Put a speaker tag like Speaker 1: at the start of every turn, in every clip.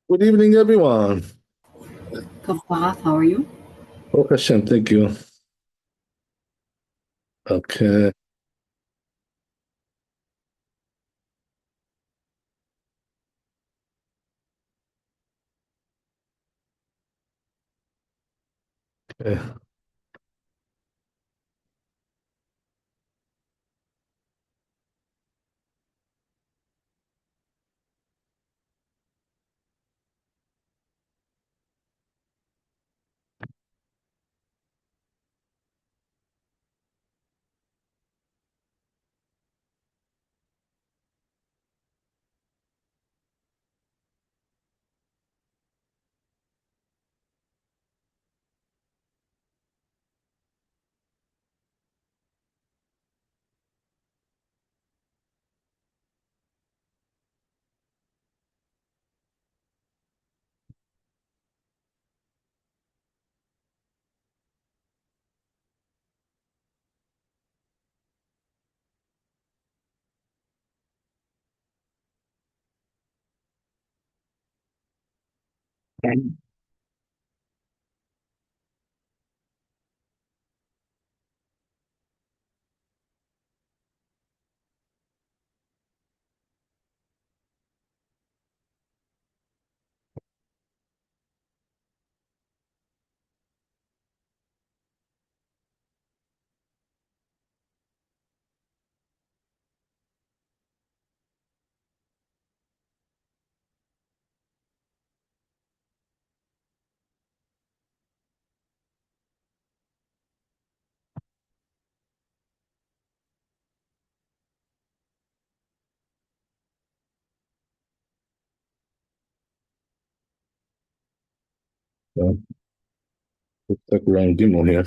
Speaker 1: Good evening, everyone.
Speaker 2: Kafaf, how are you?
Speaker 1: Baruch Hashem, thank you. Okay. Okay. So, looks like we're on Gimel here.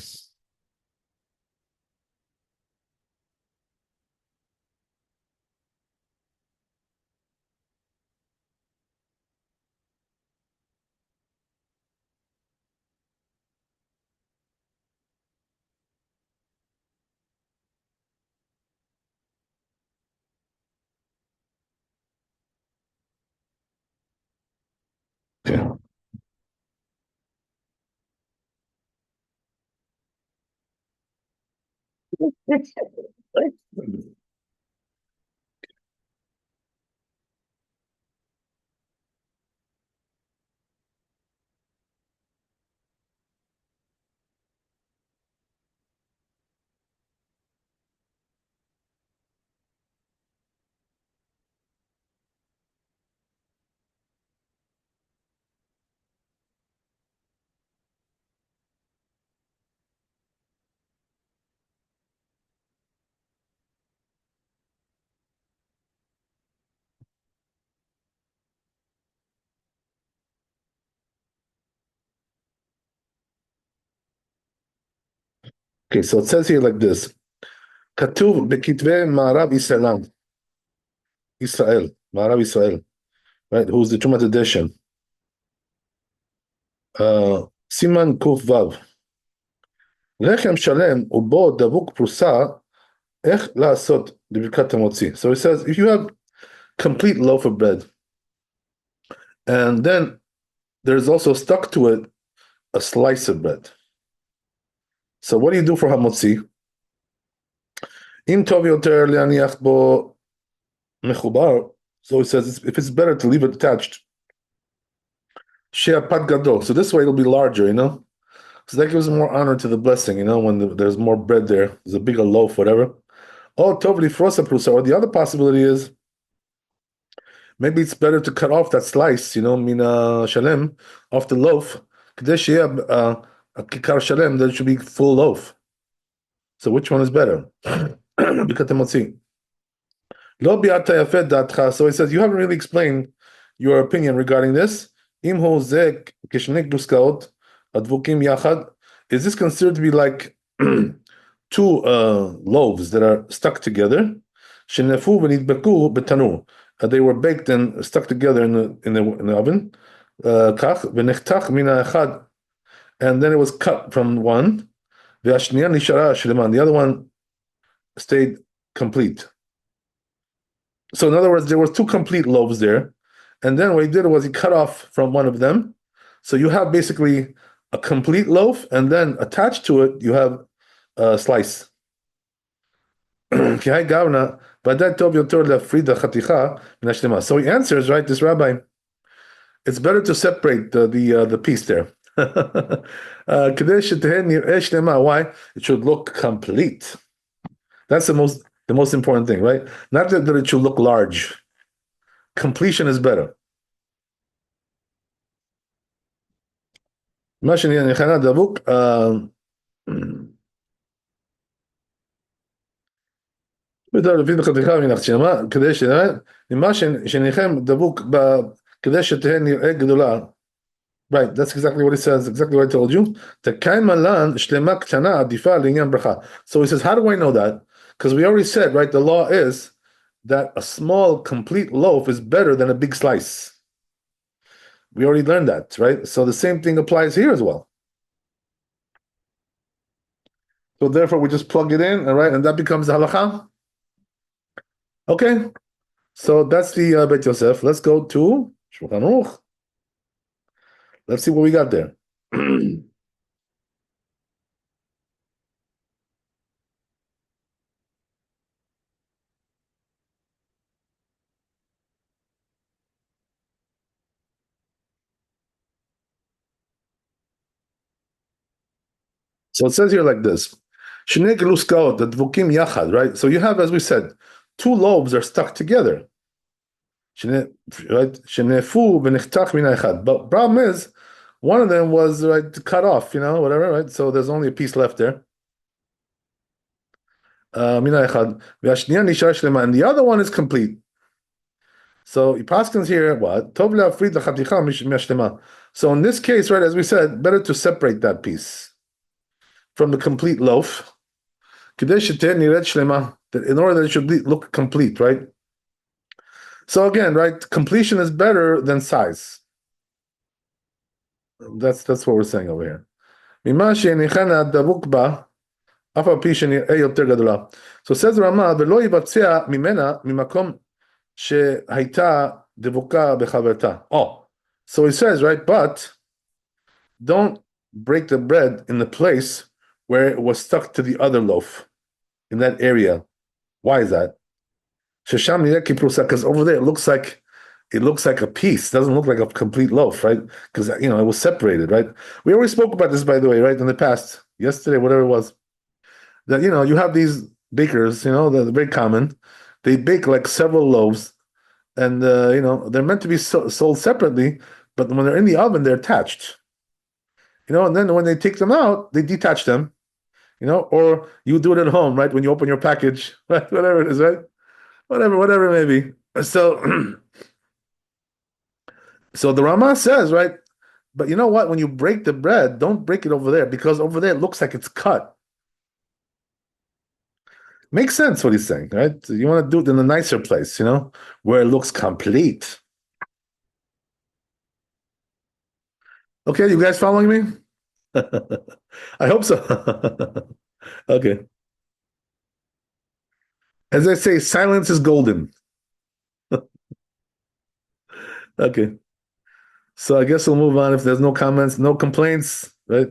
Speaker 1: Okay. Okay, so it says here like this. כתוב בכתבי מערב מערב ישראל, right? Who's the Trumat edition? סימן ק"ו. לחם שלם ובו דבוק פרוסה, איך לעשות לברכת המוציא? So it says, if you have complete loaf of bread, and then there's also stuck to it a slice of bread. So what do you do for hamotzi? Im tov yoter leaniach bo mechubar. So it says if it's better to leave it attached. She'apad gadol. So this way it'll be larger, So that gives more honor to the blessing, when there's more bread there. There's a bigger loaf, whatever. Oh, tov lifrosa prusa. Or the other possibility is maybe it's better to cut off that slice, mina shalem, off the loaf. Kadesh a kikar shalem, that it should be full loaf. So which one is better? So he says, you haven't really explained your opinion regarding this. Is this considered to be like two loaves that are stuck together? They were baked and stuck together in the oven. And then it was cut from one. The other one stayed complete. So in other words, there were two complete loaves there, and then what he did was he cut off from one of them. So you have basically a complete loaf, and then attached to it you have a slice. So he answers, right, this rabbi, it's better to separate the piece there. Why? It should look complete. That's the most important thing, right? Not that it should look large. Completion is better. Right, that's exactly what it says, exactly what I told you. So he says, how do I know that? Because we already said, right, the law is that a small, complete loaf is better than a big slice. We already learned that, right? So the same thing applies here as well. So therefore, we just plug it in, all right, and that becomes the halacha. Okay, so that's the Bet Yosef. Let's go to Shulchan Aruch. Let's see what we got there. So it says here like this. Shnei geluskaot, the dvukim yachad, right? So you have, as we said, two lobes are stuck together. Right? Shnefu v'nichtach min echad. But problem is, one of them was right cut off, whatever, right? So there's only a piece left there. Min echad. V'ashniya nishar shlema, and the other one is complete. So Paskins here, what? Tov le'afrid l'chaticha mishlema. So in this case, right, as we said, better to separate that piece from the complete loaf. In order that it should look complete, right? So again, right, completion is better than size. That's what we're saying over here. So says Rama, ולא יבצע ממנה ממקום שהייתה דבוקה בחברתה. Oh, so he says, right, but don't break the bread in the place where it was stuck to the other loaf, in that area. Why is that? Because over there it looks like a piece. It doesn't look like a complete loaf, right? Because it was separated, right? We already spoke about this, by the way, right, in the past, yesterday, whatever it was. That you have these bakers, they're very common. They bake like several loaves, and they're meant to be sold separately, but when they're in the oven, they're attached. And then when they take them out, they detach them. Or you do it at home, right? When you open your package, right? Whatever it is, right? Whatever it may be. So, so the Rama says, right? But you know what? When you break the bread, don't break it over there, because over there it looks like it's cut. Makes sense what he's saying, right? You want to do it in a nicer place, where it looks complete. Okay, you guys following me? I hope so. Okay. As I say, silence is golden. Okay. So I guess we'll move on if there's no comments, no complaints, right?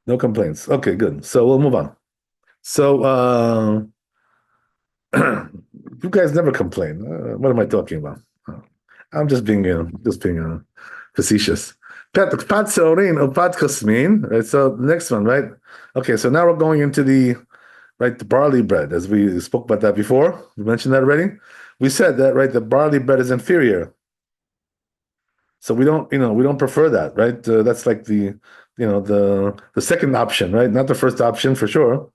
Speaker 1: No complaints. Okay, good. So we'll move on. So you guys never complain. What am I talking about? I'm just being facetious. Pat Seorin or Pat Kosmin. Right. So the next one, right? Okay. So now we're going into the barley bread, as we spoke about that before. We mentioned that already. We said that, right? The barley bread is inferior. So we don't prefer that, right? That's like the second option, right? Not the first option for sure.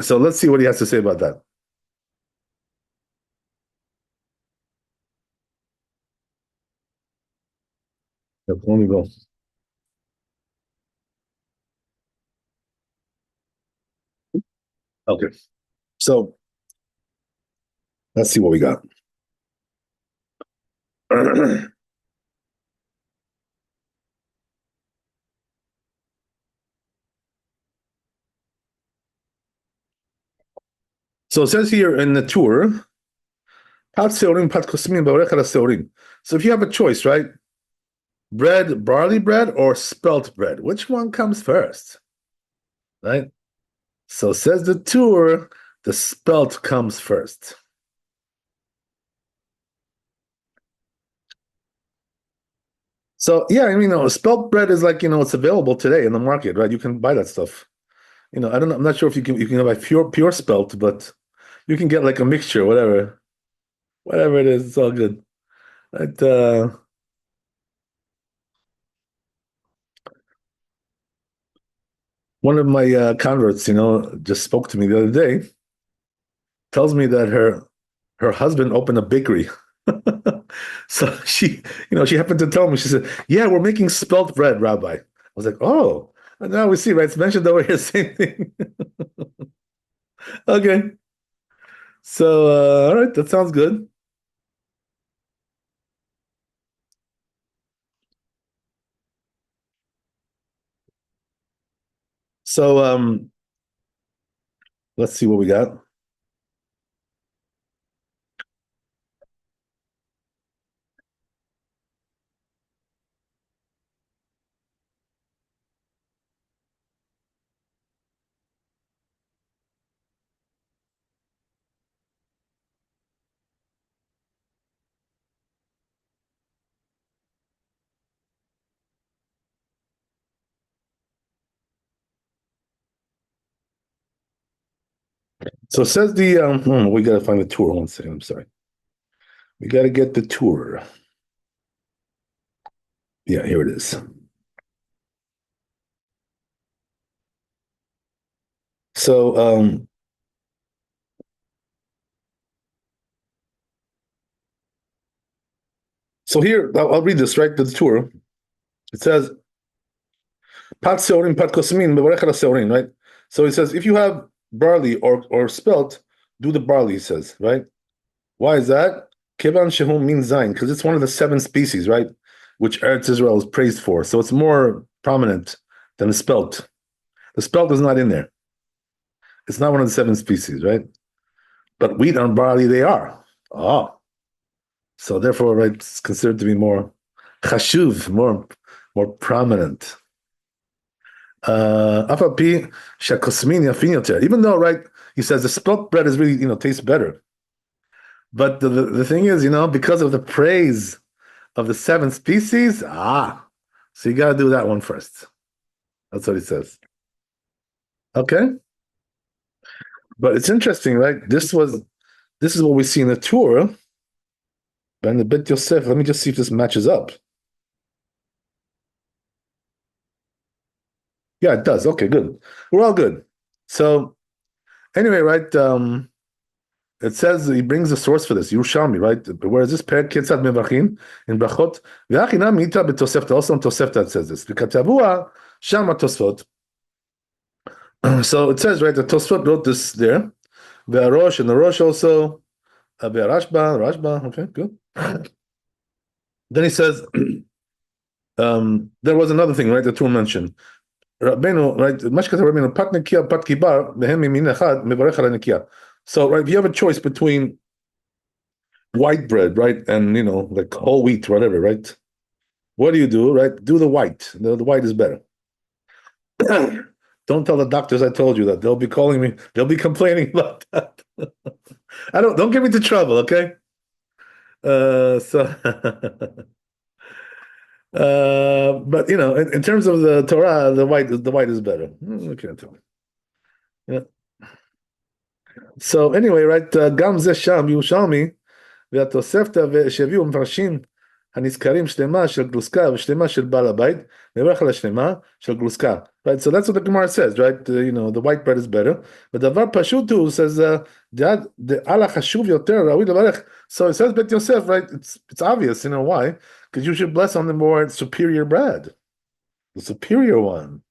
Speaker 1: So let's see what he has to say about that. Let me go. Okay. So let's see what we got. So it says here in the tour, Pat seorim, pat kosmin, bavarech ala seorim. So if you have a choice, right? Bread, barley bread, or spelt bread, which one comes first? Right? So says the tour, the spelt comes first. So yeah, I mean, spelt bread is like, it's available today in the market, right? You can buy that stuff. I don't know, I'm not sure if you can buy pure spelt, but you can get like a mixture, whatever it is, it's all good. Right? One of my converts, just spoke to me the other day, tells me that her husband opened a bakery. So she happened to tell me, she said, "Yeah, we're making spelt bread, Rabbi." I was like, "Oh, and now we see, right? It's mentioned over here, same thing." Okay. So, all right, that sounds good. So, let's see what we got. So it says we got to find the tour. One second. I'm sorry. We got to get the tour. Yeah, here it is. So, here I'll read this right to the tour. It says pat seorim pat kosamin bevarech ala seorim, right? So he says if you have barley or spelt, do the barley. He says, right? Why is that? Kivan shehum means zayin because it's one of the seven species, right? Which Eretz Israel is praised for. So it's more prominent than the spelt. The spelt is not in there. It's not one of the seven species, right? But wheat and barley they are. Oh, so therefore, right, it's considered to be more chashuv, more prominent. Even though, right, he says the spelt bread is really, tastes better. But the thing is, because of the praise of the seven species, so you got to do that one first. That's what he says. Okay, but it's interesting, right? This is what we see in the Torah, but in the Bet Yosef. Let me just see if this matches up. Yeah, it does. Okay, good. We're all good. So anyway, right? It says he brings the source for this, Yerushalmi, right? Whereas this per Ketzad Mevachim in Brachot, V'achina mita b'Tosefta. Also in Tosefta it says this. V'katavua shama Tosfot. So it says, right, the Tosfot wrote this there. Ve'arosh, and the Rosh also. Rashba, okay, good. Then he says, there was another thing, right, that Tur mentioned. Rabbeinu, right, Mashkat Rabbeinu, pat nekia, pat kibar, vehem min echad, mevarech ala nekia. So, right, if you have a choice between white bread, right, and, like whole wheat, whatever, right? What do you do, right? Do the white. The white is better. Don't tell the doctors I told you that. They'll be calling me. They'll be complaining about that. Don't get me into trouble, okay? So but in terms of the Torah, the white is better. Okay, yeah. So anyway, right? Gam ze sham Yerushalmi והתוספתא שהביאו מפרשים הנזכרים שלמה של גלוסקה ושלמה של בעל הבית, נברך על השלמה של גלוסקה. Right, so that's what the Gemara says, right? The white bread is better. But דבר פשוט הוא, says, דעל החשוב יותר ראוי לברך. So it says Bet Yosef, right? It's obvious, why? Because you should bless on the more superior bread, the superior one.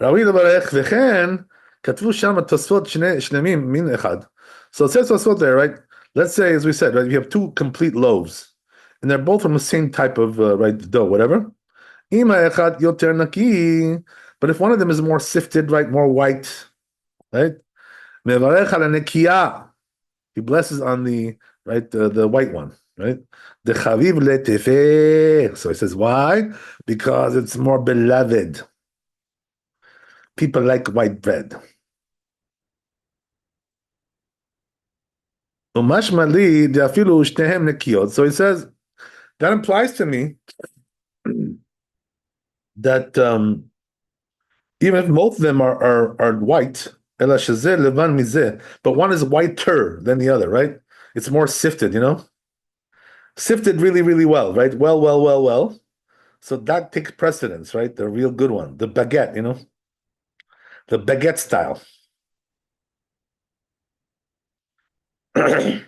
Speaker 1: ראוי לברך, וכן כתבו שם תוספות שלמים מין אחד. So it says Tosfot there, right? Let's say, as we said, right, you have two complete loaves, and they're both from the same type of right dough, whatever. Ima echad yoter naki, but if one of them is more sifted, right, more white, right? Mevarech ala nekiya. He blesses on the right the white one, right? The chaviv letefeh. So he says, why? Because it's more beloved. People like white bread. Umashmali de'afilu shtehem nekiyot. So he says that implies to me that even if both of them are white, ela shezeh levan mizeh, but one is whiter than the other, right? It's more sifted, sifted really, really well, right? Well, well, well, well. So that takes precedence, right? The real good one, the baguette, the baguette style. Again,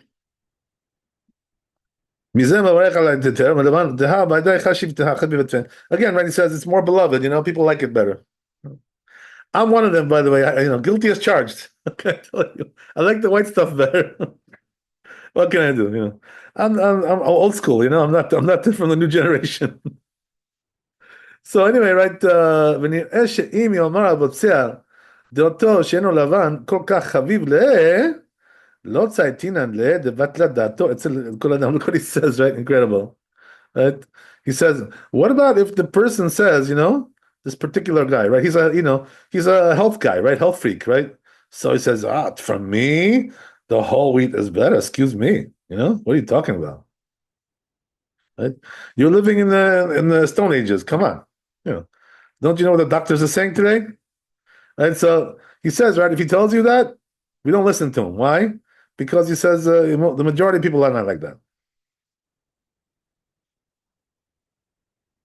Speaker 1: right? He says it's more beloved. People like it better. I'm one of them, by the way. Guilty as charged. Okay, I tell you, I like the white stuff better. What can I do? I'm old school. I'm not from the new generation. So anyway, right? ונראה שאם יאמר הבוצע דעתו שאינו לבן כל כך חביב לא צייתינן דבטלה דעתו אצל כל אדם. Look what he says, right? Incredible. Right? He says, what about if the person says, this particular guy, right? He's a health guy, right? Health freak, right? So he says, from me, the whole wheat is better. Excuse me. What are you talking about? Right? You're living in the Stone Ages. Come on. Don't you know what the doctors are saying today? Right? So he says, right, if he tells you that, we don't listen to him. Why? Because he says the majority of people are not like that.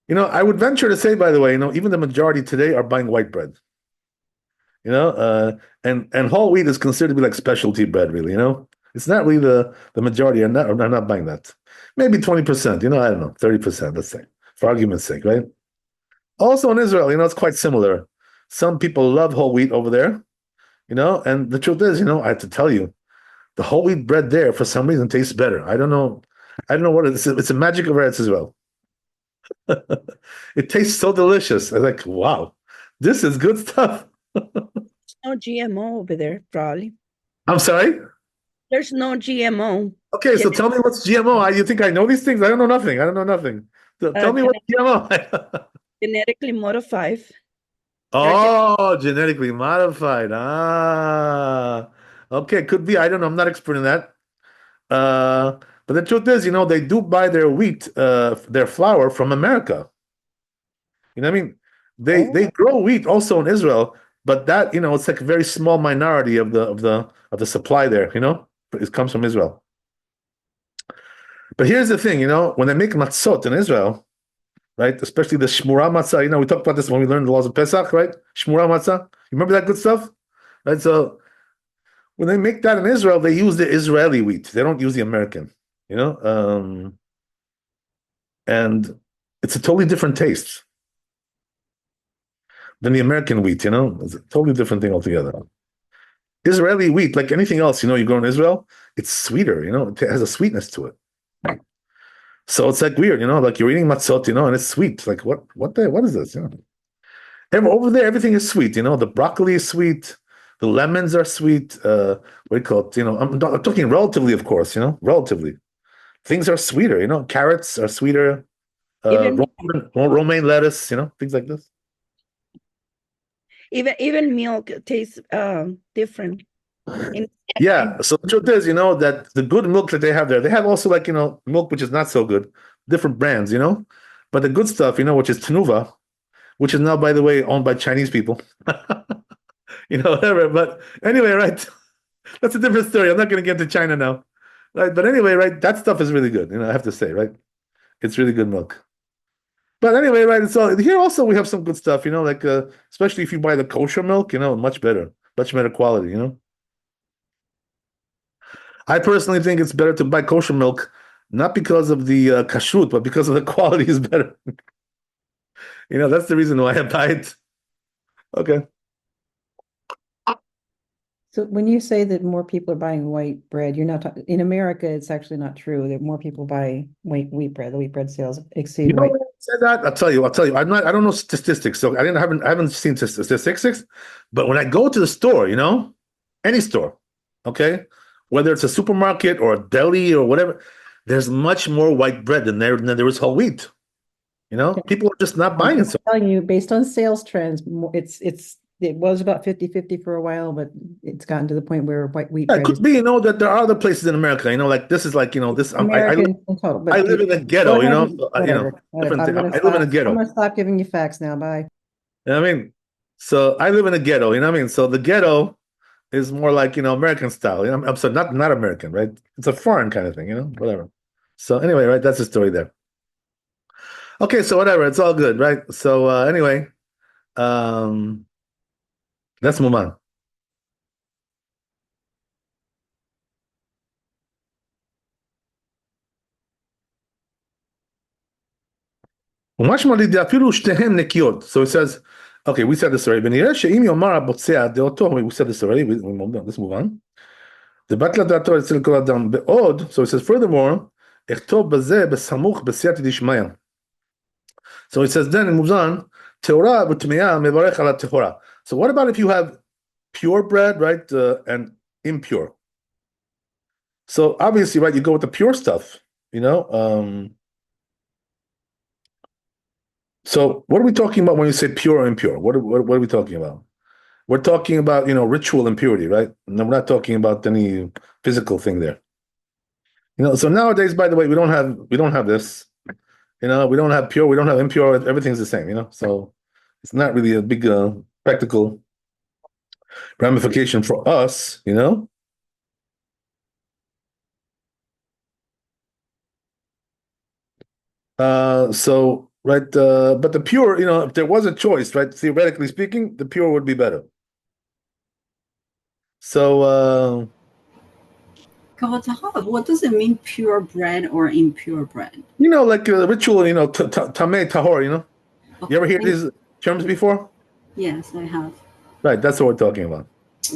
Speaker 1: I would venture to say, by the way, even the majority today are buying white bread. And whole wheat is considered to be like specialty bread, really. It's not really the majority are not buying that. Maybe 20%. I don't know, 30%. Let's say, for argument's sake, right? Also in Israel, it's quite similar. Some people love whole wheat over there, and the truth is, I have to tell you, the whole wheat bread there for some reason tastes better. I don't know what it is. It's a magic of Eretz Israel. It tastes so delicious. I'm like, wow, this is good stuff.
Speaker 3: No GMO over there, probably.
Speaker 1: I'm sorry?
Speaker 3: There's no GMO.
Speaker 1: Okay, so tell me what's GMO. You think I know these things? I don't know nothing. So tell me what's GMO.
Speaker 3: Genetically modified.
Speaker 1: Oh, genetically modified. Okay, could be. I don't know. I'm not expert in that. But the truth is, they do buy their wheat, their flour from America. You know what I mean? They grow wheat also in Israel, but that it's like a very small minority of the supply there. It comes from Israel. But here's the thing, when they make matzot in Israel, right? Especially the shmura matzah. We talked about this when we learned the laws of Pesach, right? Shmura matzah. You remember that good stuff, right? So when they make that in Israel, they use the Israeli wheat. They don't use the American. And it's a totally different taste than the American wheat. It's a totally different thing altogether. Israeli wheat, like anything else, you grow in Israel, it's sweeter. It has a sweetness to it. So it's like weird, like you're eating matzot, and it's sweet. Like what is this? Over there, everything is sweet. The broccoli is sweet, the lemons are sweet. What do you call it? I'm talking relatively, of course. Relatively, things are sweeter. Carrots are sweeter. Romaine lettuce, things like this.
Speaker 3: Even milk tastes different.
Speaker 1: Yeah, so the truth is, that the good milk that they have there, they have also like, milk which is not so good, different brands, but the good stuff, which is Tenuva, which is now, by the way, owned by Chinese people, whatever. But anyway, right, that's a different story. I'm not going to get into China now, right? But anyway, right, that stuff is really good, I have to say, right? It's really good milk. But anyway, right, so here also we have some good stuff, like especially if you buy the kosher milk, much better quality, I personally think it's better to buy kosher milk, not because of the kashrut, but because of the quality is better. That's the reason why I buy it. Okay.
Speaker 2: So when you say that more people are buying white bread, you're not in America. It's actually not true that more people buy wheat bread. The wheat bread sales exceed white.
Speaker 1: When I say that, I'll tell you. I don't know statistics, so I haven't seen statistics. But when I go to the store, any store, okay? Whether it's a supermarket or a deli or whatever, there's much more white bread than there is whole wheat. People are just not buying
Speaker 2: I'm
Speaker 1: it. So
Speaker 2: telling you, based on sales trends, it was about 50-50 for a while, but it's gotten to the point where white wheat
Speaker 1: yeah, it
Speaker 2: bread is
Speaker 1: could be, that there are other places in America, like this is like, this.
Speaker 2: American in total.
Speaker 1: I
Speaker 2: But
Speaker 1: live in a
Speaker 2: go
Speaker 1: ghetto,
Speaker 2: ahead and
Speaker 1: so,
Speaker 2: whatever.
Speaker 1: different
Speaker 2: I'm
Speaker 1: thing.
Speaker 2: gonna
Speaker 1: I live in a
Speaker 2: stop. I'm
Speaker 1: ghetto.
Speaker 2: gonna stop giving you facts now. Bye.
Speaker 1: You know what I mean? So I live in a ghetto, you know what I mean? So the ghetto is more like, American style. I'm sorry, not American, right? It's a foreign kind of thing, whatever. So anyway, right, that's the story there. Okay, so whatever, it's all good, right? So anyway, um, let's move on. ומשמע אפילו שתיהן נקיות. So it says, okay, we said this already. ונראה שאם יאמר הבוצע דעתו, we said this already, let's move on. דבטלה דעתו אצל כל אדם. בעוד, so it says, furthermore, אכתוב בזה בסמוך בסייעתא דשמיא. So it says, then it moves on, טהורה וטמאה מברך על הטהורה. So what about if you have pure bread, right, and impure? So obviously, right, you go with the pure stuff, So what are we talking about when you say pure or impure? What are we talking about? We're talking about, ritual impurity, right? No, we're not talking about any physical thing there. So nowadays, by the way, we don't have this. We don't have pure, we don't have impure, everything's the same, So it's not really a big practical ramification for us, So right, but the pure, if there was a choice, right, theoretically speaking, the pure would be better. So
Speaker 4: what does it mean, pure bread or impure bread?
Speaker 1: like ritual, tameh tahor,
Speaker 4: Okay,
Speaker 1: you ever hear these terms before?
Speaker 4: Yes, I have.
Speaker 1: Right, that's what we're talking about.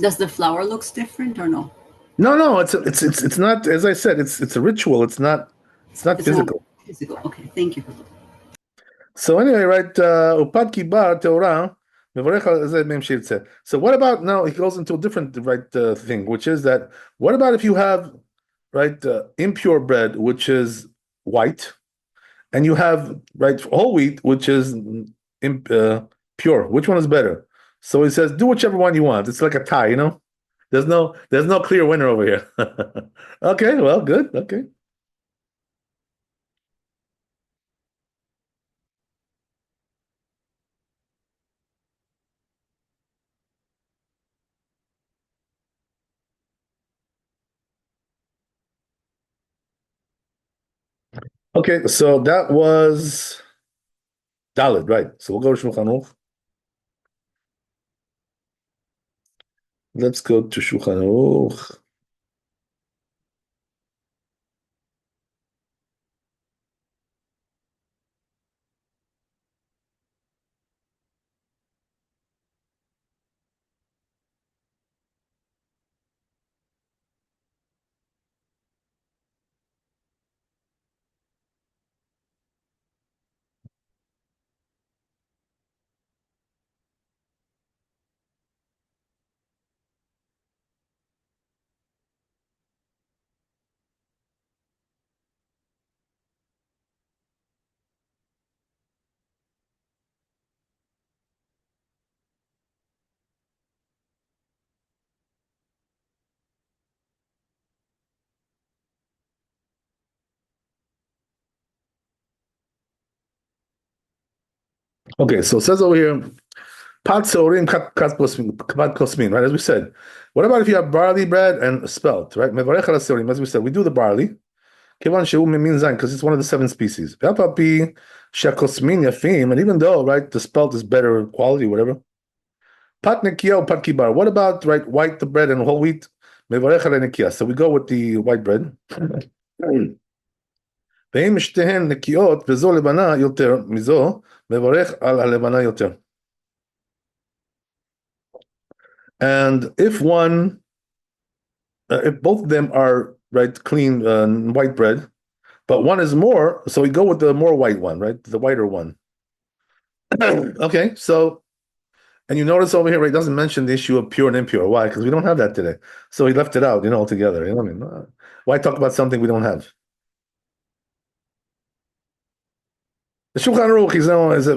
Speaker 4: Does the flour looks different or no?
Speaker 1: No, it's not, as I said, it's a ritual. It's not physical.
Speaker 4: Not physical. Okay, thank you for that.
Speaker 1: So anyway, right, upad kibar teora. So what about now? He goes into a different thing, which is that what about if you have impure bread, which is white, and you have whole wheat, which is pure? Which one is better? So he says, do whichever one you want. It's like a tie, There's no clear winner over here. Okay, well, good. Okay. Okay, so that was Dalit, right? So we'll go to Shulchan Aruch. Let's go to Shulchan Aruch. Okay, so it says over here, Pat Sorim Kat Kosmin, right? As we said. What about if you have barley bread and spelt, right? Mevarech al Sorim, as we said, we do the barley. Kevan Shehu Mimin Zain, because it's one of the 7 species. Shakosmin Yafim, and even though, right, the spelt is better quality, whatever. Pat Nekia Pat Kibar. What about white the bread and whole wheat? Mevarech al Nekia. So we go with the white bread. ואם שתיהן נקיות וזו לבנה יותר מזו, מברך על הלבנה יותר. And if if both of them are clean white bread, but one is more, so we go with the more white one, right? The whiter one. Okay, so And you notice over here, he doesn't mention the issue of pure and impure. Why? Because we don't have that today. So he left it out, altogether. You know what I mean? Why talk about something we don't have? The Shulchan Aruch,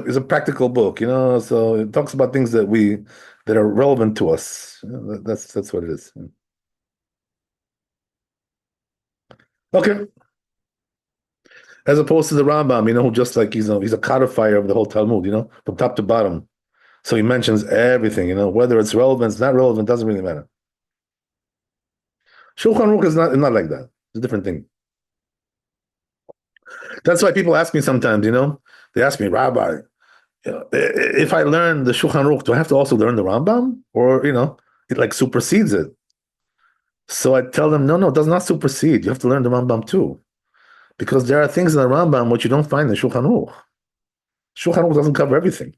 Speaker 1: is a practical book, so it talks about things that are relevant to us. That's what it is. Okay. As opposed to the Rambam, who just like he's a codifier of the whole Talmud, from top to bottom. So he mentions everything, whether it's relevant, it's not relevant, doesn't really matter. Shulchan Aruch is not like that. It's a different thing. That's why people ask me sometimes, they ask me, Rabbi, if I learn the Shulchan Aruch, do I have to also learn the Rambam? Or, it like supersedes it. So I tell them, no, it does not supersede. You have to learn the Rambam too. Because there are things in the Rambam which you don't find in Shulchan Aruch. Shulchan Aruch doesn't cover everything.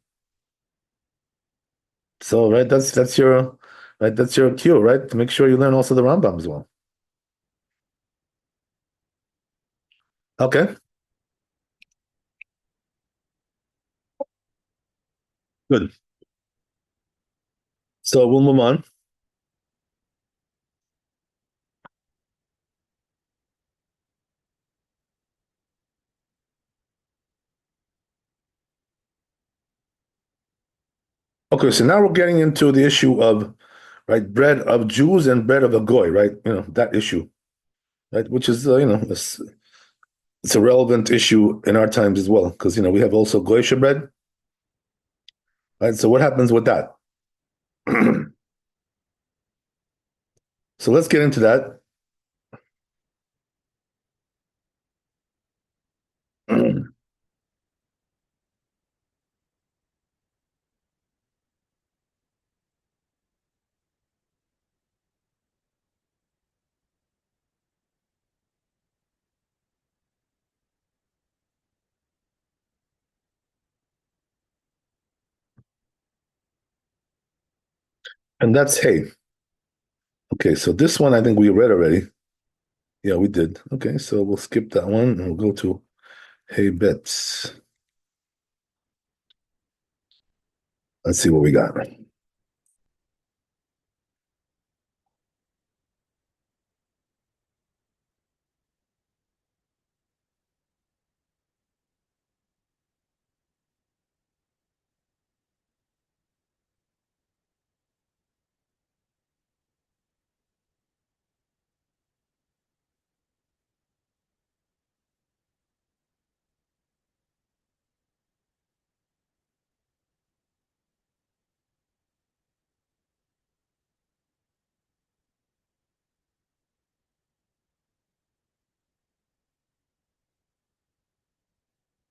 Speaker 1: So, right, that's your cue, right? To make sure you learn also the Rambam as well. Okay, good. So we'll move on. Okay, so now we're getting into the issue of, right, bread of Jews and bread of a goy, right? That issue, right? Which is, it's a relevant issue in our times as well, because we have also goyish bread, right? So what happens with that? So let's get into that. And that's hay. Okay, so this one I think we read already. Yeah, we did. Okay, so we'll skip that one and we'll go to hay bets. Let's see what we got.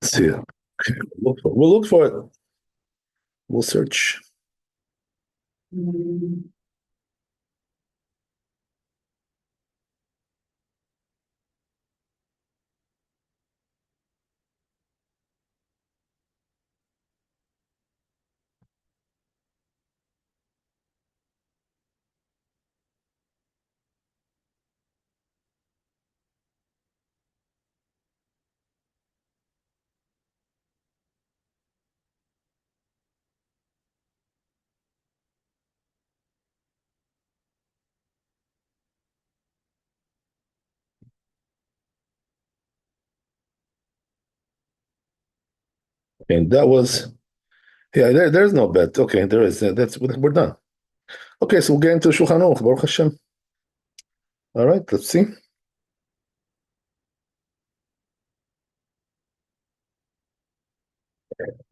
Speaker 1: Let's see. Okay, we'll look for it. We'll search. And that was, yeah, there's no bet. Okay, there is. We're done. Okay, so we'll get into Shulchan Aruch, Baruch Hashem. All right, let's see.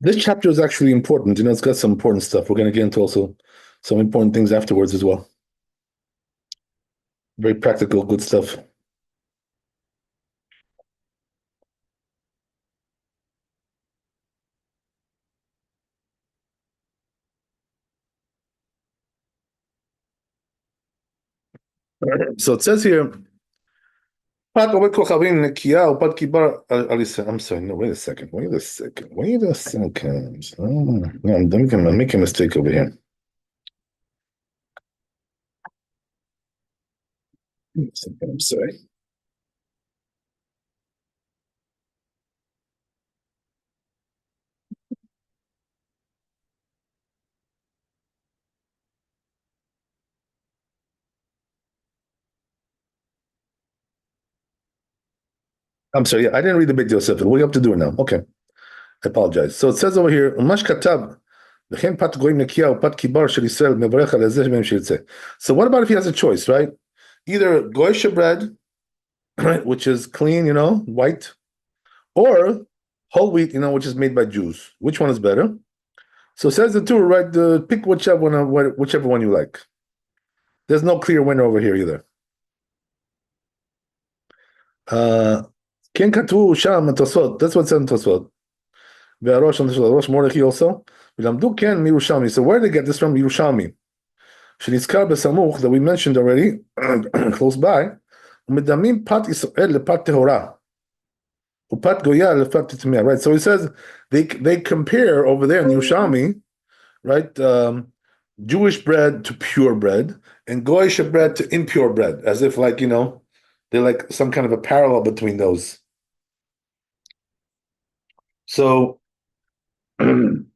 Speaker 1: This chapter is actually important. It's got some important stuff. We're going to get into also some important things afterwards as well. Very practical, good stuff. So it says here, I'm sorry, no, wait a second. Oh, no, I'm making a mistake over here. I'm sorry. I'm sorry, I didn't read the Beit Yosef. We have to do it now. Okay, I apologize. So it says over here, "Umash katab, v'chen pat goyim nekiya upat kibar shel Yisrael mevarech al ezeh mem shirtzeh." So what about if he has a choice, right? Either goyish bread, right, which is clean, white, or whole wheat, which is made by Jews. Which one is better? So it says the two, right? Pick whichever one you like. There's no clear winner over here either. כן כתבו שם התוספות, that's what said התוספות. והראש מרדכי also, ולמדו כן מירושלמי. So where did they get this from? ירושלמי. שנזכר בסמוך, that we mentioned already, close by, ומדמים פת ישראל לפת טהורה. ופת גויה לפת טמאה, right? So he says, they compare over there in Yerushalmi, right, Jewish bread to pure bread, and Goyish bread to impure bread, as if like, they're like some kind of a parallel between those. So, then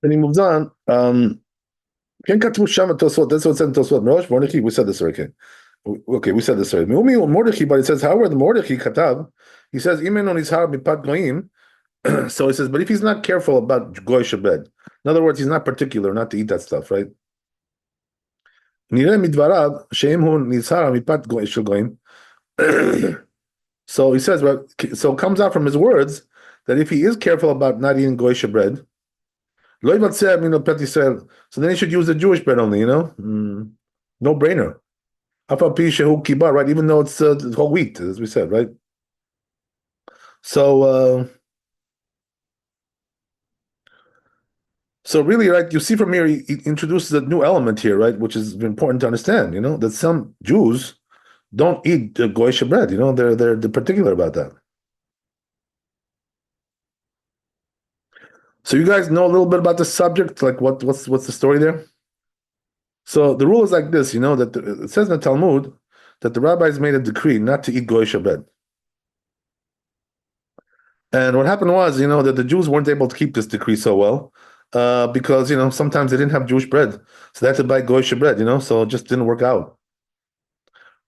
Speaker 1: he moves on. כן כתבו שם התוספות, that's what said in Tosfot. Morosh Mordechai, we said this already. Okay, we said this already. Mordechai, but it says, however, the Mordechai katav, he says, Imen on his har mipat goyim. So he says, but if he's not careful about goyish bread, in other words, he's not particular not to eat that stuff, right? נראה מדבריו שאם הוא נזהר מפת של גויים. So he says, so it comes out from his words that if he is careful about not eating goyish bread, לא יבצע מן פת ישראל, so then he should use the Jewish bread only, no brainer. אף על פי שהוא קיבר, right? Even though it's whole wheat, as we said, right? So really, right, you see from here, he introduces a new element here, right, which is important to understand, that some Jews don't eat goyish bread, they're particular about that. So you guys know a little bit about the subject, like what's the story there? So the rule is like this, that it says in the Talmud that the rabbis made a decree not to eat goyish bread. And what happened was, that the Jews weren't able to keep this decree so well, because sometimes they didn't have Jewish bread, so they had to buy goyish bread, so it just didn't work out.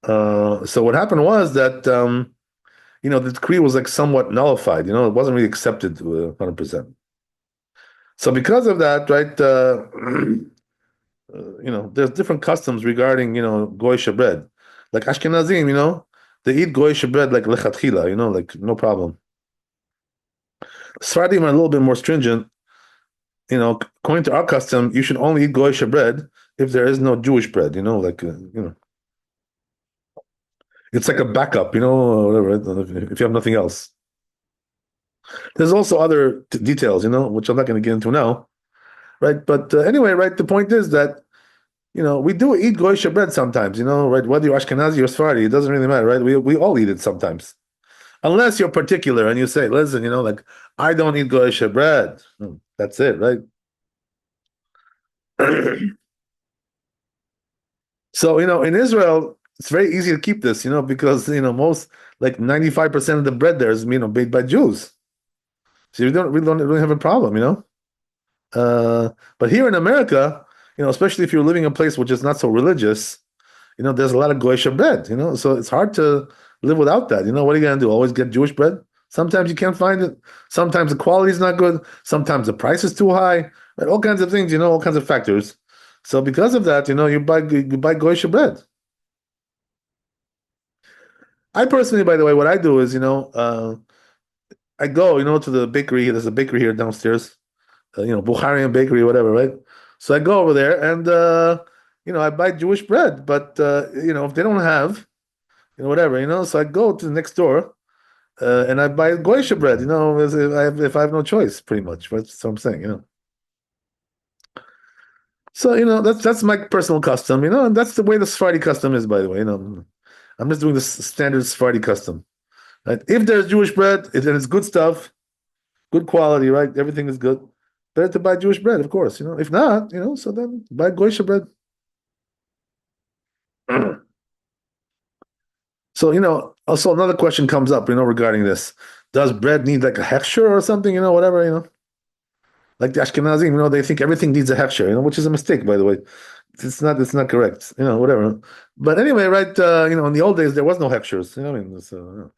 Speaker 1: So what happened was that the decree was like somewhat nullified, it wasn't really accepted 100%. So because of that, right, there's different customs regarding goyish bread. Like Ashkenazim, they eat goyish bread like lechatchila, like no problem. Sfaradim are a little bit more stringent. According to our custom, you should only eat goyish bread if there is no Jewish bread. It's like a backup. Whatever. If you have nothing else. There's also other details, which I'm not going to get into now, right? But anyway, right. The point is that we do eat goyish bread sometimes, right? Whether you're Ashkenazi or Sephardi, it doesn't really matter, right? We all eat it sometimes. Unless you're particular and you say, listen, like, I don't eat goyish bread. That's it, right? So, in Israel, it's very easy to keep this, because, most, like 95% of the bread there is, made by Jews. So we don't really have a problem, But here in America, especially if you're living in a place which is not so religious, there's a lot of goyish bread, so it's hard to live without that. What are you going to do? Always get Jewish bread? Sometimes you can't find it. Sometimes the quality is not good. Sometimes the price is too high. Right? All kinds of things, all kinds of factors. So because of that, you buy goyish bread. I personally, by the way, what I do is, I go, to the bakery. There's a bakery here downstairs, Bukharian bakery, whatever, right? So I go over there and, I buy Jewish bread. But, if they don't have, whatever, so I go to the next door and I buy goyish bread, if I have no choice, pretty much. That's what I'm saying, So, that's my personal custom, and that's the way the Sephardi custom is, by the way, I'm just doing the standard Sephardi custom. Right? If there's Jewish bread, then it's good stuff, good quality, right? Everything is good. Better to buy Jewish bread, of course, If not, so then buy goyish bread. So, also another question comes up, regarding this. Does bread need like a hechsher or something, whatever, Like the Ashkenazim, they think everything needs a hechsher, which is a mistake, by the way. It's not correct, whatever. But anyway, right, in the old days, there was no hechshers, I mean, so,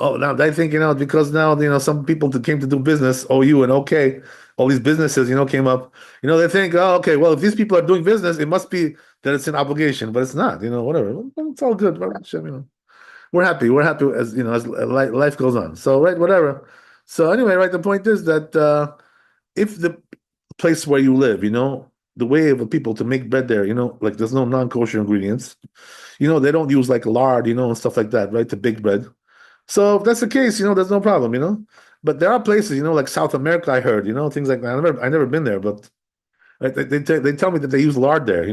Speaker 1: oh, now I think, because now, some people that came to do business, OU and OK, all these businesses, came up, they think, oh, okay, well, if these people are doing business, it must be that it's an obligation, but it's not, whatever. Well, it's all good. We're happy. We're happy as, as life goes on. So, right, whatever. So anyway, right, the point is that if the place where you live, the way of the people to make bread there, like there's no non-kosher ingredients, they don't use like lard, and stuff like that, right, to bake bread. So if that's the case, there's no problem. But there are places, like South America, I heard, things like that. I never been there, but right, they tell me that they use lard there,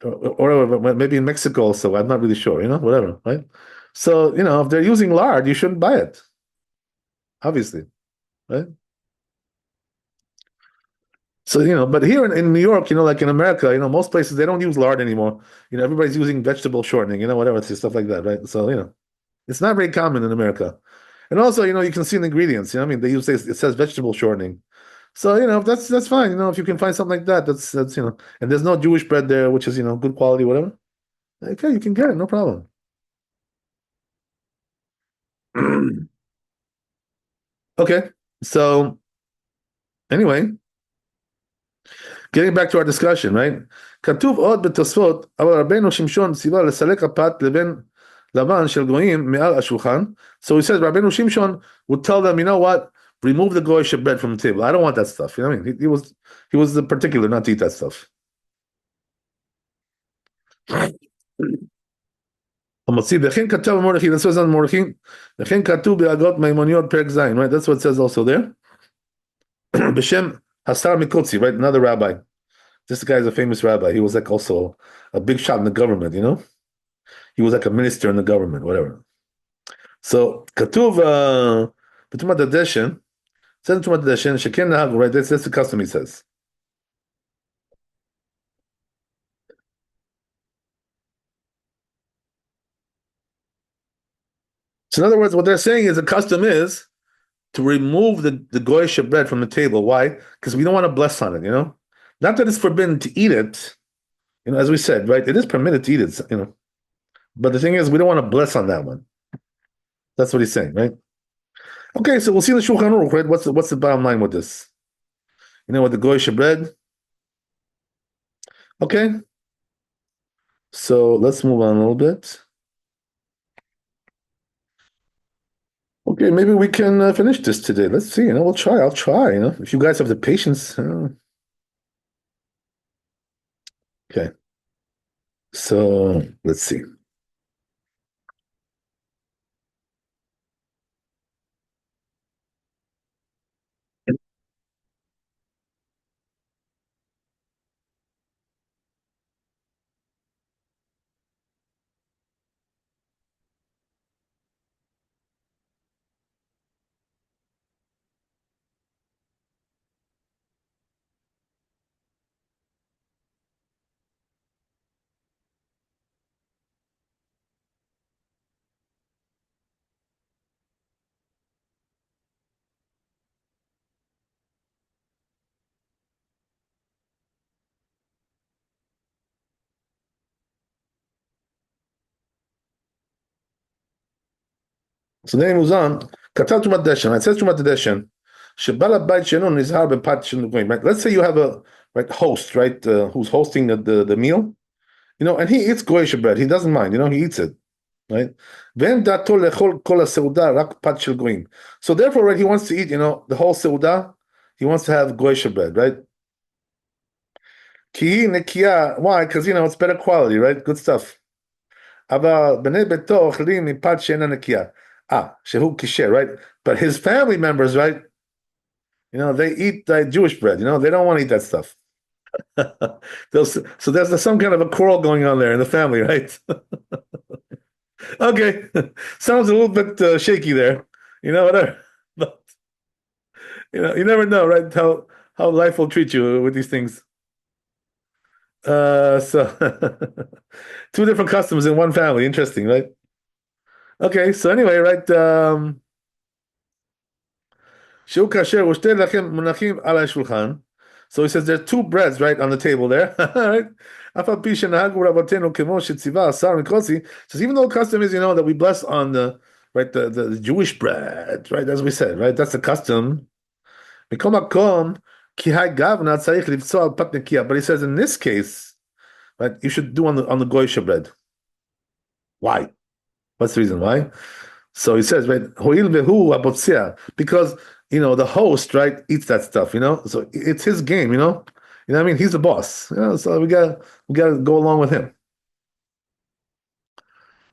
Speaker 1: or maybe in Mexico also. I'm not really sure, whatever, right? So, if they're using lard, you shouldn't buy it, obviously, right? So, but here in New York, like in America, most places they don't use lard anymore. Everybody's using vegetable shortening, whatever, stuff like that, right? So, it's not very common in America. And also, you can see the ingredients. I mean, it says vegetable shortening. So, that's fine. If you can find something like that, that's and there's no Jewish bread there, which is good quality, whatever. Okay, you can get it, no problem. Okay, so anyway, getting back to our discussion, right? כתוב עוד בתוספות, אבל רבנו שמשון ציווה לסלק הפת לבן של גויים מעל השולחן. So he says, Rabbeinu Shimshon would tell them, you know what? Remove the goyish bread from the table. I don't want that stuff. You know what I mean? He was particular not to eat that stuff. וכן כתב מורדכי, that's what it says on מורדכי, וכן כתוב בהגות מימוניות פרק זין, right? That's what it says also there. בשם השר מקוצי, right? Another rabbi. This guy is a famous rabbi. He was like also a big shot in the government, He was like a minister in the government, whatever. So, כתוב בתרומת הדשן, says in תרומת הדשן, שכן נהג, right? That's the custom, he says. So in other words, what they're saying is the custom is to remove the goyish bread from the table. Why? Because we don't want to bless on it, Not that it's forbidden to eat it, as we said, right? It is permitted to eat it, But the thing is, we don't want to bless on that one. That's what he's saying, right? Okay, so we'll see the Shulchan Aruch, right? What's the bottom line with this? With the goyish bread. Okay. So let's move on a little bit. Okay, maybe we can finish this today. Let's see. We'll try. I'll try. If you guys have the patience. Okay. So let's see. So then he moves on. כתב תרומת דשן. It says תרומת הדשן. שבעל הבית שאינו נזהר בפת של גויים. Right? Let's say you have a host, right, who's hosting the meal, and he eats goyish bread. He doesn't mind, he eats it, right? ואין דעתו לאכול כל הסעודה רק פת של גויים. So therefore, right, he wants to eat, the whole סעודה. He wants to have goyish bread, right? כי היא נקייה. Why? Because, it's better quality, right? Good stuff. אבל בני ביתו אוכלים מפת שאינה נקייה. Shehu kisher, right? But his family members, right? They eat Jewish bread. They don't want to eat that stuff. So there's some kind of a quarrel going on there in the family, right? Okay, sounds a little bit shaky there. Whatever. But you never know, right? How life will treat you with these things. So two different customs in one family. Interesting, right? Okay, so anyway, right? שהוא כשר ושתי לחם מונחים על השולחן. So he says there's two breads, right, on the table there. Right? אף על פי שנהגו רבותינו כמו שציווה השר מקוצי, says even though the custom is, that we bless on the Jewish bread, right, as we said, right, that's the custom. מכל מקום, כי הגוונה צריך לבצוע על פת נקייה. But he says in this case, right, you should do on the goyish bread. Why? What's the reason why? So he says, right, hoil vehu abotzia, because the host, right, eats that stuff, So it's his game, You know what I mean? He's the boss. So we gotta go along with him.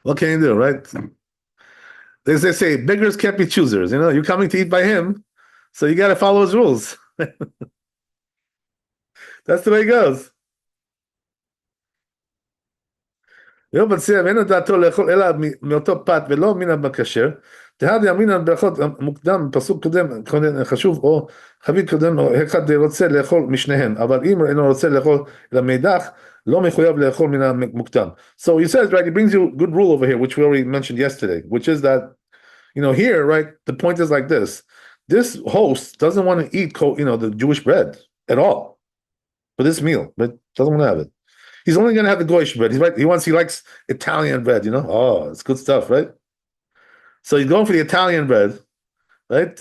Speaker 1: What can you do, right? They say beggars can't be choosers, You're coming to eat by him, so you gotta follow his rules. That's the way it goes. לא מציע ואין דעתו לאכול אלא מאותו פת ולא מן הבכשר, דהד אמינן ברכות מוקדם, פסוק קודם חשוב או חביב קודם, אחד רוצה לאכול משניהם, אבל אם אינו רוצה לאכול אלא מאידך, לא מחויב לאכול מן המוקדם. So he says, right, he brings you a good rule over here, which we already mentioned yesterday, which is that, here, right, the point is like this. This host doesn't want to eat, the Jewish bread at all for this meal, but doesn't want to have it. He's only going to have the goyish bread. He likes Italian bread, Oh, it's good stuff, right? So he's going for the Italian bread, right?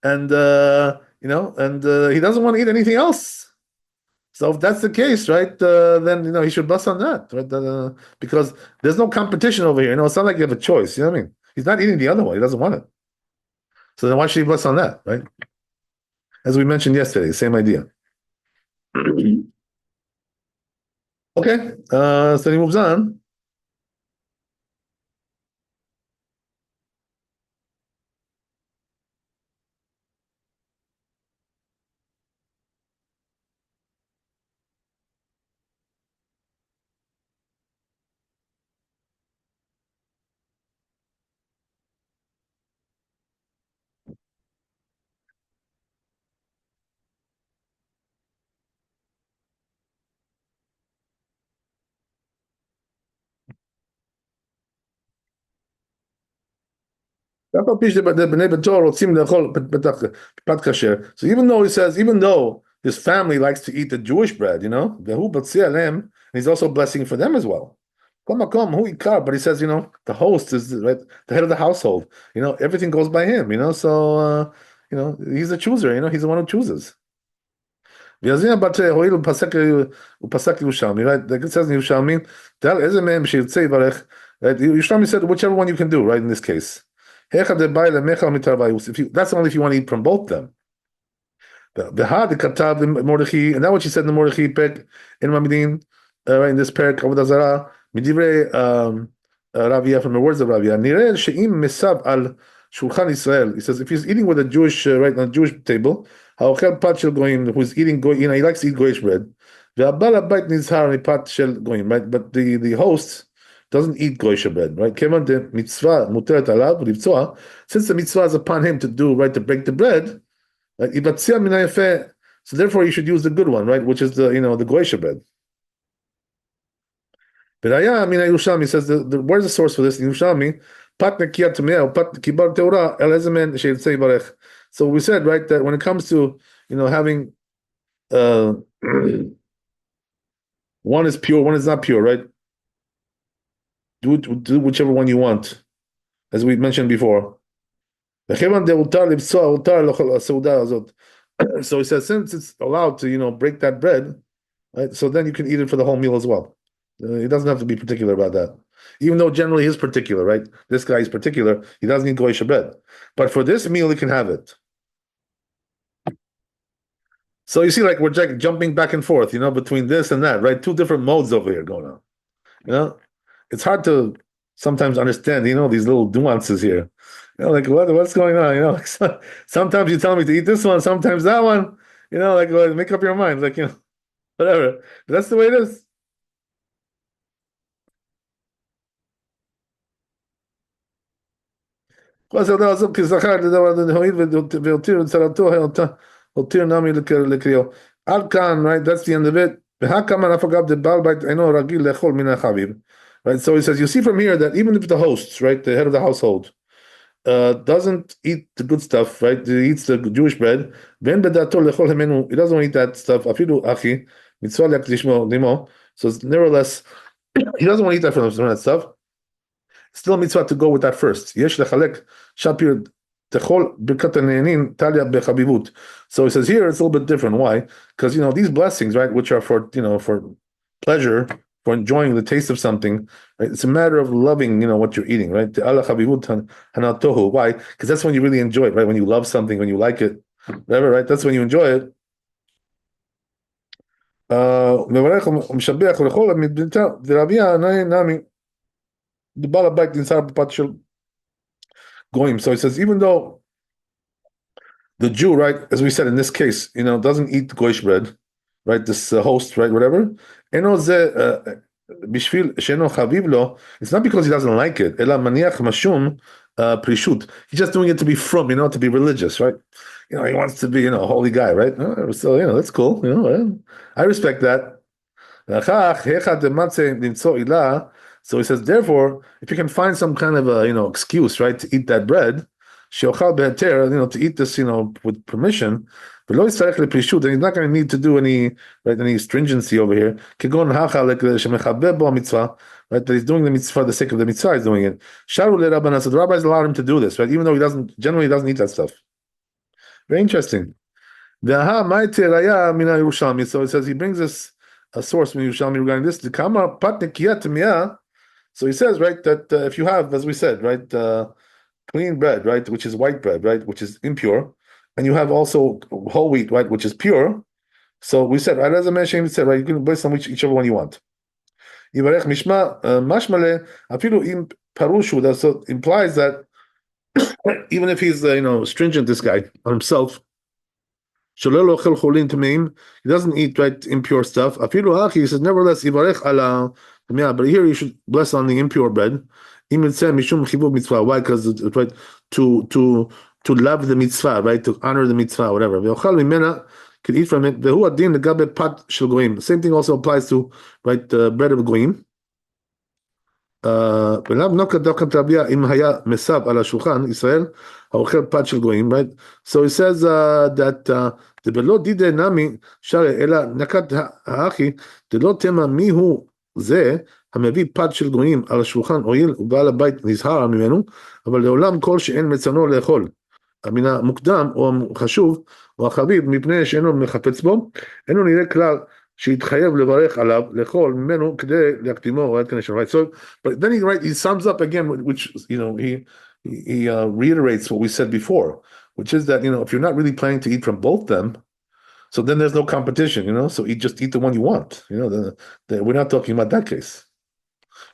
Speaker 1: And he doesn't want to eat anything else. So if that's the case, right, then, he should bust on that, right? Because there's no competition over here. It's not like you have a choice. You know what I mean? He's not eating the other one. He doesn't want it. So then why should he bust on that, right? As we mentioned yesterday, same idea. Okay, so he moves on. So even though he says, even though his family likes to eat the Jewish bread, and he's also blessing for them as well. But he says, the host is right, the head of the household. Everything goes by him. So he's the chooser. He's the one who chooses. ויזין בת הואיל ופסק ירושלמי, right? Like it says in Yerushalmi, תל איזה מהם שירצה יברך, right? Yerushalmi said whichever one you can do, right? In this case, that's only if you want to eat from both them. והד כתב למרדכי, and that's what she said in the Mordechai pek in Mamidin, right? In this parak of the Zara, מדברי Rabbi, from the words of Rabbi, נראה שאם מסב על Shulchan Israel, he says if he's eating with a Jewish, right, on a Jewish table, האוכל פת של גויים, who's eating he likes to eat goyish bread, והבעל הבית נזהר מפת של גויים, right? But the host doesn't eat goyish bread, right? כיוון דמצווה מותרת עליו לבצוע, since the mitzvah is upon him to do, right, to break the bread, right? יבצע מן היפה, so therefore you should use the good one, right, which is the the goyish bread. But he says, where's the source for this? Yerushalmi, pat nekiyat tameh, pat kibar teura, el ezemen sheyitzei barech. So we said, right, that when it comes to having one is pure, one is not pure, right? Do whichever one you want, as we mentioned before. So he says, since it's allowed to break that bread, right? So then you can eat it for the whole meal as well. He doesn't have to be particular about that. Even though generally he's particular, right? This guy is particular. He doesn't eat goyish bread. But for this meal, he can have it. So you see, like, we're jumping back and forth, between this and that, right? Two different modes over here going on. It's hard to sometimes understand, these little nuances here. Like, what's going on? Sometimes you tell me to eat this one, sometimes that one. Like, well, make up your mind. Like, whatever. But that's the way it is. Right, that's the end of it. I forgot the Baal Bait Eino Ragil Lechol Min HaChaviv. Right, so he says, you see from here that even if the hosts, right, the head of the household, doesn't eat the good stuff, right? He eats the Jewish bread. He doesn't want to eat that stuff. So nevertheless, he doesn't want to eat that from that stuff. Still mitzvah to go with that first. So he says here it's a little bit different. Why? Because these blessings, right, which are for for pleasure, for enjoying the taste of something, right? It's a matter of loving, what you're eating, right? Why? Because that's when you really enjoy it, right? When you love something, when you like it, whatever, right? That's when you enjoy it. So he says, even though the Jew, right, as we said in this case, doesn't eat goyish bread, right? This host, right, whatever. It's not because he doesn't like it. He's just doing it to be from, to be religious, right? He wants to be, a holy guy, right? So, that's cool. I respect that. So he says, therefore, if you can find some kind of a excuse, right, to eat that bread, to eat this, with permission, but then he's not going to need to do any stringency over here. Right, that he's doing the mitzvah for the sake of the mitzvah, he's doing it. So the rabbis allowed him to do this, right? Even though he doesn't eat that stuff. Very interesting. So it says he brings us a source from Yerushalmi regarding this. So he says, right, that if you have, as we said, right, clean bread, right, which is white bread, right, which is impure, and you have also whole wheat, right, which is pure. So we said, right, as I mentioned, we said, right, you can bless on whichever one you want. Yivarech mishma mashmale afilu im parushu. That so implies that even if he's stringent, this guy on himself, he doesn't eat, right, impure stuff. He says, nevertheless, but here you should bless on the impure bread. Why? Because right, to love the mitzvah, right, to honor the mitzvah, whatever. Can eat from it. The same thing also applies to, right, the bread of goyim. Right? So he says that the בלא דידי נמי שרי אלא נקת האחי דלא תמה מיהו זה המביא פת של גויים על השולחן הואיל ובעל הבית נזהר ממנו, אבל לעולם כל שאין מצונו לאכול מן המוקדם או החשוב או החביב מפני שאינו מחפץ בו, אינו נראה כלל שיתחייב לברך עליו לאכול ממנו כדי להקדימו. Right? So, but then he sums up again, which he reiterates what we said before, which is that if you're not really planning to eat from both them, so then there's no competition. So just eat the one you want. We're not talking about that case.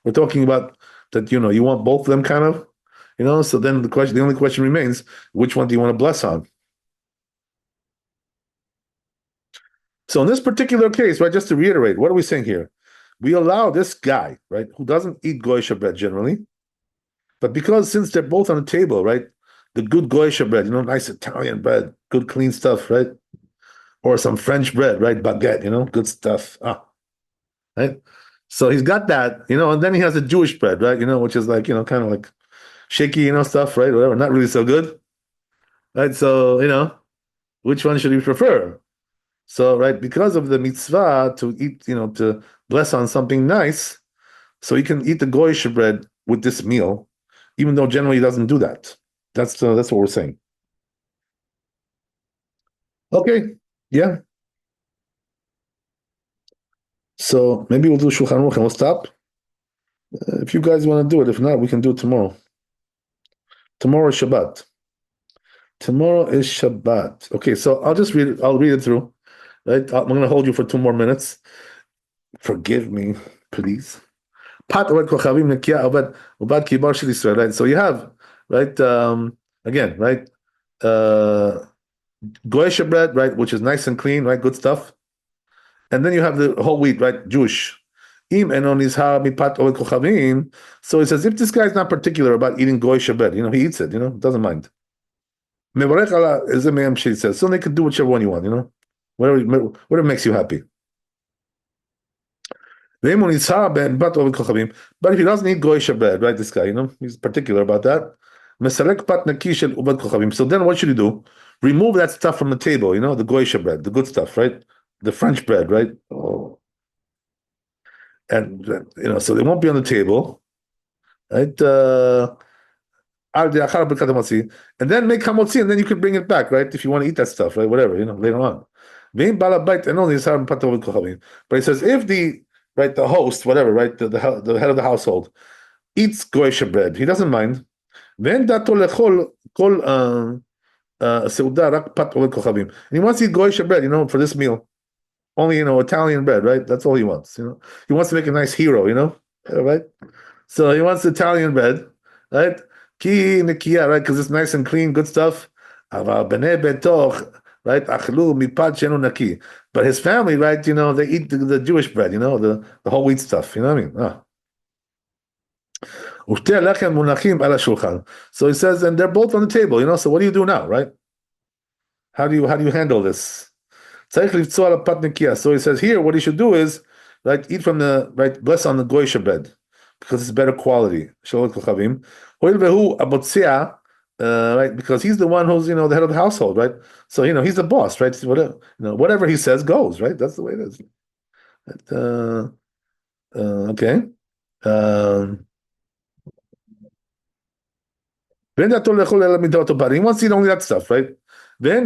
Speaker 1: We're talking about that you want both of them, kind of. So then the only question remains, which one do you want to bless on? So in this particular case, right, just to reiterate, what are we saying here? We allow this guy, right, who doesn't eat goyish bread generally, but since they're both on the table, right, the good goyish bread, nice Italian bread, good clean stuff, right, or some French bread, right, baguette, good stuff, right. So he's got that, and then he has the Jewish bread, right, which is like, kind of like shaky, stuff, right, whatever, not really so good, right. So which one should he prefer? So, right, because of the mitzvah to eat, to bless on something nice, so he can eat the goyish bread with this meal, even though generally he doesn't do that. That's what we're saying. Okay, yeah. So maybe we'll do Shulchan Aruch and we'll stop. If you guys want to do it, if not, we can do it tomorrow. Tomorrow is Shabbat. Okay, so I'll just read it. I'll read it through. Right, I'm going to hold you for 2 more minutes. Forgive me, please. Pat obad kochavim nekia obad kibar shel Yisrael. Right, so you have again, right, goyish bread, right, which is nice and clean, right, good stuff, and then you have the whole wheat, right, Jewish. Im eno nizhar mipat obad kochavim. So it says if this guy is not particular about eating goyish bread, he eats it, doesn't mind. Mevarech ala ezeh me'am she says, so they can do whichever one you want, whatever makes you happy. But if he doesn't eat goyish bread, right? This guy, he's particular about that. So then what should you do? Remove that stuff from the table, the goyish bread, the good stuff, right? The French bread, right? And so they won't be on the table, right? And then make hamotzi, and then you can bring it back, right? If you want to eat that stuff, right? Whatever, later on. But he says if the host, whatever, right, the head of the household eats goyish bread, he doesn't mind. And he wants to eat goyish bread, for this meal. Only, Italian bread, right? That's all he wants, He wants to make a nice hero, right? So he wants Italian bread, right? Ki nikiya, right? Because it's nice and clean, good stuff. Right? Achlu mipad shenu naki. But his family, right? They eat the Jewish bread, the whole wheat stuff. You know what I mean? So he says, and they're both on the table. So what do you do now, right? How do you handle this? So he says here, what he should do is, right, eat from the bless on the goyish bread because it's better quality. Right, because he's the one who's the head of the household, right? So he's the boss, right? Whatever he says goes, right? That's the way it is. Okay. He wants to eat only that stuff, right? But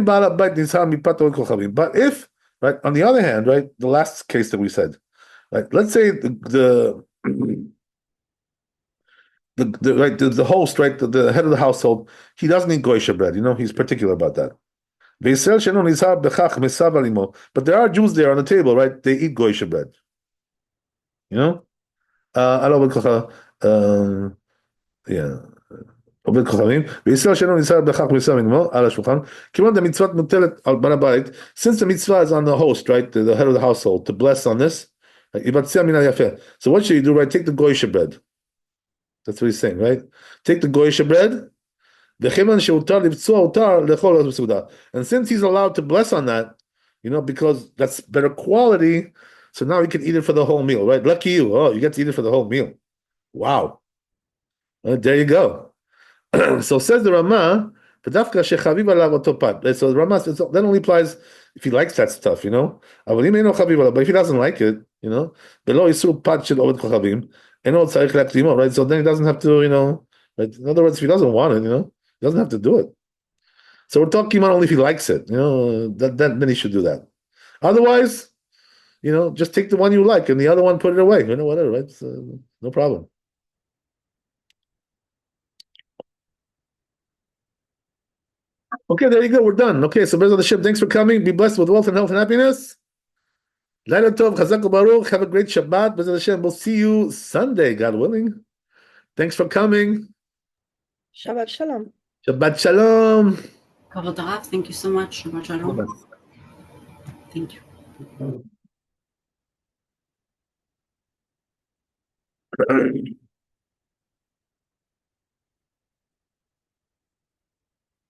Speaker 1: if, right, on the other hand, right, the last case that we said, right, let's say the host, right, the head of the household, he doesn't eat goyish bread, he's particular about that. But there are Jews there on the table, right? They eat goyish bread. Yeah. עובד כוכבים, וישראל שלנו ניסה בכך וניסה מגמור על השולחן, כיוון המצוות מוטלת על בעל הבית, since the mitzvah is on the host, right, the head of the household, to bless on this, יבצע מן היפה. So what should you do, right? Take the goyish bread. That's what he's saying, right? Take the goyish bread, וכיוון שהותר לבצוע הותר לאכול בסעודה. And since he's allowed to bless on that, because that's better quality, so now he can eat it for the whole meal, right? Lucky you. Oh, you get to eat it for the whole meal. Wow. There you go. So says the Rama, so the Rama says that only applies if he likes that stuff, but if he doesn't like it, right? So then he doesn't have to, right? In other words, if he doesn't want it, he doesn't have to do it. So we're talking about only if he likes it, then he should do that. Otherwise, just take the one you like and the other one put it away, whatever, right? So, no problem. Okay, there you go. We're done. Okay, so Bezrat Hashem, thanks for coming. Be blessed with wealth and health and happiness. Laila Tov, Chazak Baruch. Have a great Shabbat. Bezrat Hashem, we'll see you Sunday, God willing. Thanks for coming.
Speaker 3: Shabbat Shalom.
Speaker 1: Shabbat Shalom.
Speaker 4: Kavod Harav, thank you so much. Shabbat Shalom. Thank you.